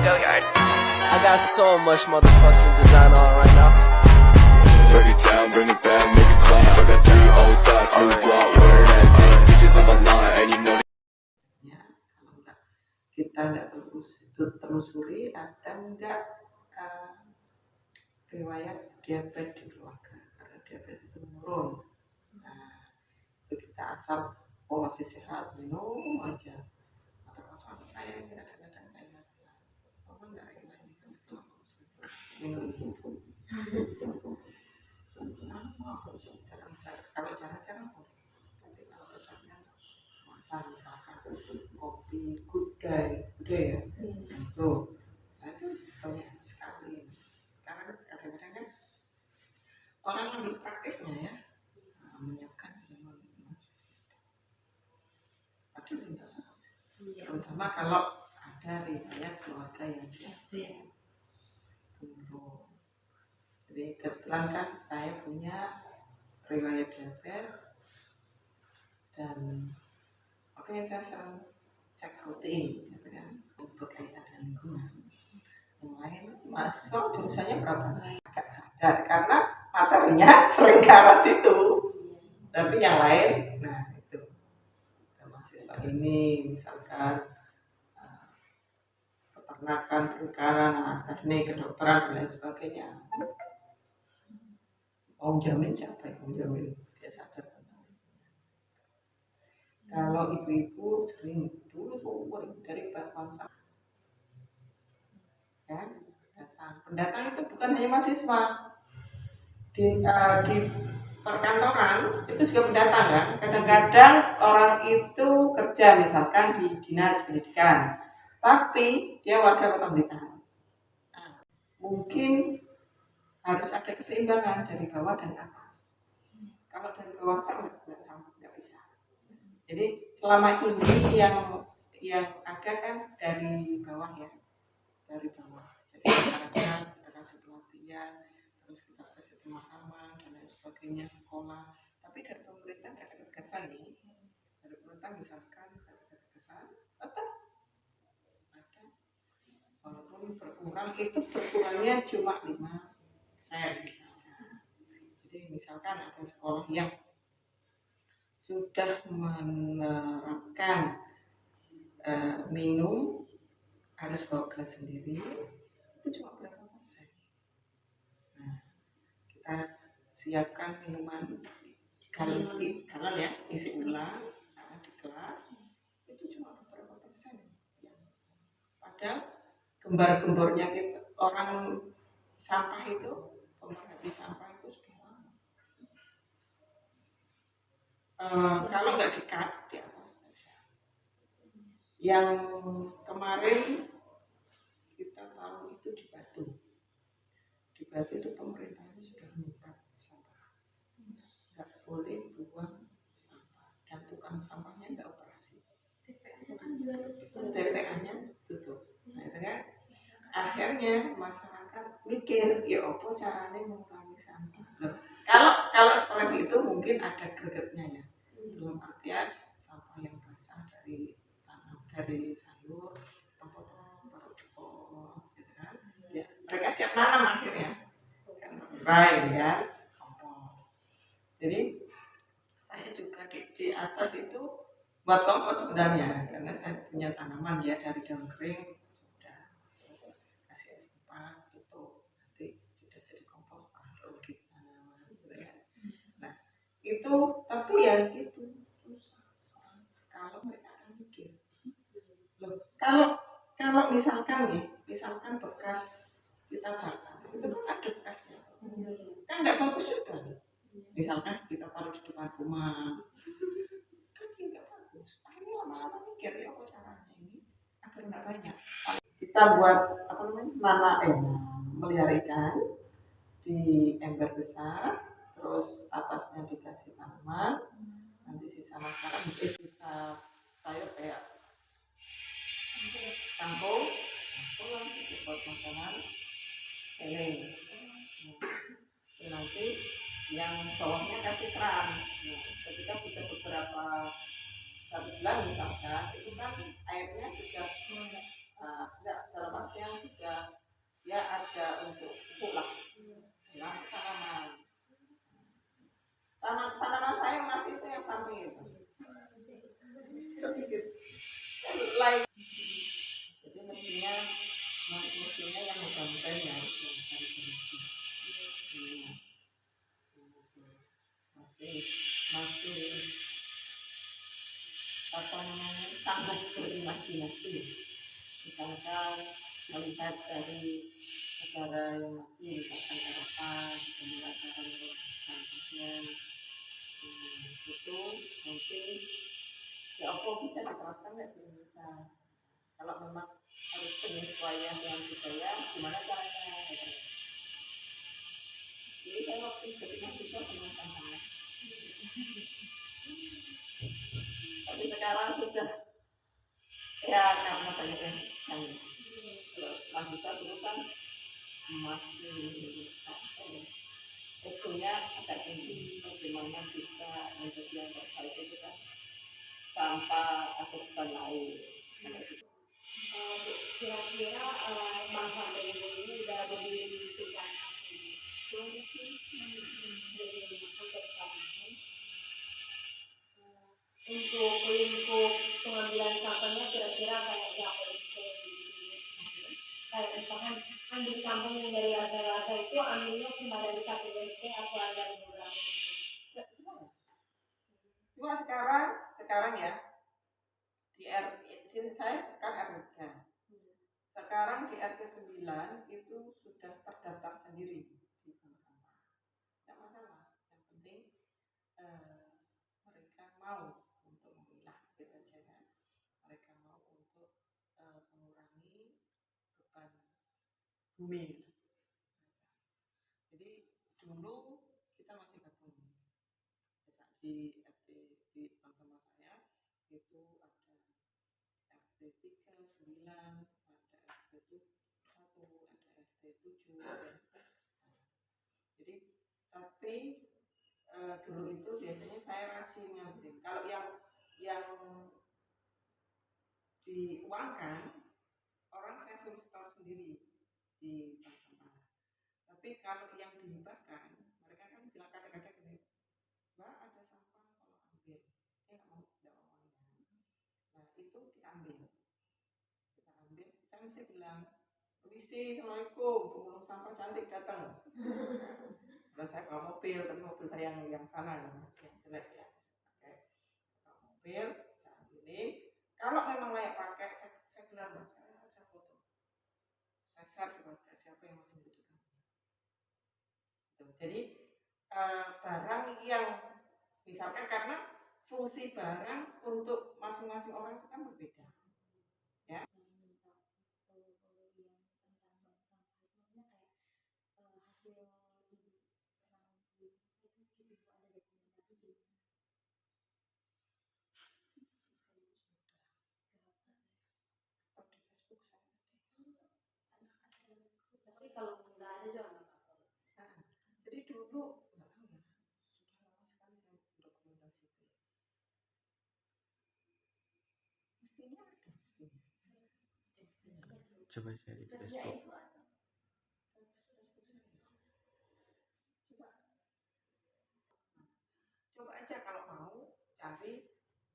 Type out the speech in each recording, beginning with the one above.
I got so much motherfucking design on right now. Break it down, bring it back, make it clap. I got 3 old thoughts, new block, wear that thing. Bitches on my line, and you know. Ya, kalau enggak kita nggak telusuri ada enggak riwayat diabetes di keluarga, karena diabetes itu menurun. Nah, itu kita asal masih sehat minum aja. Atau suami saya yang kadang-kadang kayak apa enggak ini setelah minum itu kalau jarang-jarang boleh, tapi kalau misalnya misalkan kopi gudai ya itu banyak sekali karena kadang-kadang kan orang lebih praktisnya ya menyiapkan minuman padahal tidak harus, terutama kalau ada riwayat keluarga yang diabetes. Jadi kebetulan kan saya punya riwayat diabetes dan saya sering cek rutin gitu kan, berkaitan dengan lingkungan. Yang lain mahasiswa jurusannya berapa agak sadar karena materinya sering ke arah situ, tapi yang lain nah itu mahasiswa ini misalkan peternakan, perikanan, teknik, kedokteran dan lain sebagainya. Om jamin siapa yang jamin dia sadar. Kalau ibu-ibu sering dulu dari bangsa ya datang. Pendatang itu bukan hanya mahasiswa di perkantoran itu juga pendatang kan. Kadang-kadang orang itu kerja misalkan di dinas pendidikan, tapi dia warga Kota Blitar. Nah, mungkin harus ada keseimbangan dari bawah dan atas. Kalau dari bawah kan nggak bisa. Jadi selama ini yang ada kan dari bawah ya, dari bawah. Jadi misalkan kita kasih pelatihan, terus kita kasih pemahaman dan lain sebagainya, sekolah. Tapi dari pemerintah nggak ada kesan nih. Dari pemerintah misalkan nggak ada kesan, tetap ada. Walaupun berkurang itu berkurangnya cuma 5% misalnya. Jadi misalkan ada sekolah yang sudah menerapkan minum harus bawa gelas sendiri, itu cuma berapa persen. Nah, kita siapkan minuman galon ya, isi gelas, di gelas itu cuma berapa persen. Padahal gembar-gembornya kita orang sampah itu, pemerhati sampah itu sudah lama. Kalau nggak di-cut di atas saja. Yang kemarin kita tahu itu di Batu. Di Batu itu pemerintahnya sudah mengikat sampah. Nggak boleh buang sampah dan tukang sampahnya nggak operasi. TPA-nya tutup. Nah itu kan akhirnya masyarakat mikir ya apa caranya mengurangi sampah. Kalau seperti itu mungkin ada gregetnya ya. Dalam artian sampah yang basah dari tanam, dari sayur, potong taruh di pot, gitu kan? Ya, mereka siap nanam akhirnya, kan kan, kompos. Jadi saya juga di atas itu buat kompos sebenarnya, karena saya punya tanaman ya dari daun kering sudah kasih air tutup, nanti sudah jadi kompos taruh di tanaman, gitu kan? Nah itu tapi ya gitu. Kalau mereka akan mikir kalau misalkan bekas kita bakar itu kan ada bekasnya kan nggak bagus juga, misalkan kita taruh di depan rumah kan nggak bagus. Akhirnya lama-lama mikir ya apa caranya ini agar nggak banyak kita buat melihara ikan di ember besar, terus atasnya dikasih tanaman, nanti sisa makanan, sisa sayur kayak kangkung buat makanan ini. Nanti yang bawahnya kasih keran. Nah, ketika sudah beberapa 1 bulan misalkan, itu kan airnya sudah enggak dalam artian intinya yang muda-muda ya harus cari solusi. Masih apa namanya sangat berimajinasi, misalkan melihat dari negara yang maju, misalkan Eropa, kemudian sampahnya itu mungkin ya apa bisa diterapkan nggak di Indonesia. Kalau memang harus penyesuaian dengan budaya, gimana caranya? Gitu. Jadi saya waktu jadi mahasiswa dengan tantangan. Tapi sekarang sudah ya karena banyak yang mahasiswa dulu kan masih egonya agak tinggi, bagaimana bisa menjadi yang terbaik itu kan tanpa takut beban lain. Kira-kira manfaat dari ini udah berdiri di tingkat kondisi untuk lingkup pengambilan sampahnya kira-kira kayak berapa itu? Kayak misalkan ambil sampah yang dari warga-warga itu ambilnya cuma dari KPBT atau ada beberapa? Cuma sekarang ya di sini saya kan RT 3. Sekarang di RT 9 itu sudah terdaftar sendiri di bank sampah. Tidak masalah, yang penting mereka mau untuk memilah gitu aja kan. Mereka mau untuk mengurangi beban bumi gitu. Jadi dulu kita masih gabung di RT di bank sampah saya itu ada RT 3, 9, ada RT 1, ada RT 7 jadi tapi dulu itu biasanya saya rajin ngambil. Kalau yang diuangkan orang saya suruh setor sendiri di bank sampah. Tapi kalau yang dihibahkan mereka kan bilang kadang-kadang gini, Mbak ada sampah kalau ambil, dia nggak mau uangnya. Nah itu kita ambil, saya mesti bilang permisi, assalamualaikum, pemulung sampah cantik datang. Terus saya bawa mobil, tapi mobil saya yang sana yang jelek ya, pakai mobil, saya ambilin. Kalau memang layak pakai, saya gelar, saya foto, saya share kepada siapa yang masih membutuhkan. Jadi barang yang misalkan karena fungsi barang untuk masing-masing orang itu kan berbeda. Ya. Tapi kalau nggak ada jangan apa-apa. Jadi dulu nggak tahu ya, sudah lama sekali saya dokumentasi itu. Mestinya ada, mestinya. Coba cari Facebook. Coba aja kalau mau cari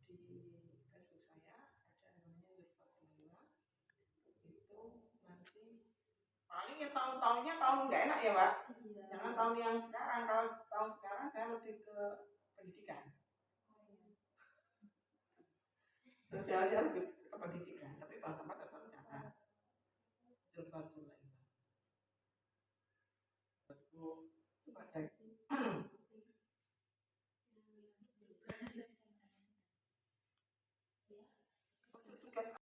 di Facebook saya ada namanya Zulfatullah. Itu nanti paling ya tahun-tahunnya tahun nggak enak ya Pak. Iya. Jangan tahun yang sekarang. Kalau tahun sekarang saya lebih ke pendidikan. Sosialnya lebih ke pendidikan, tapi bank sampah tetap jalan. Zulfatullah. Coba cek.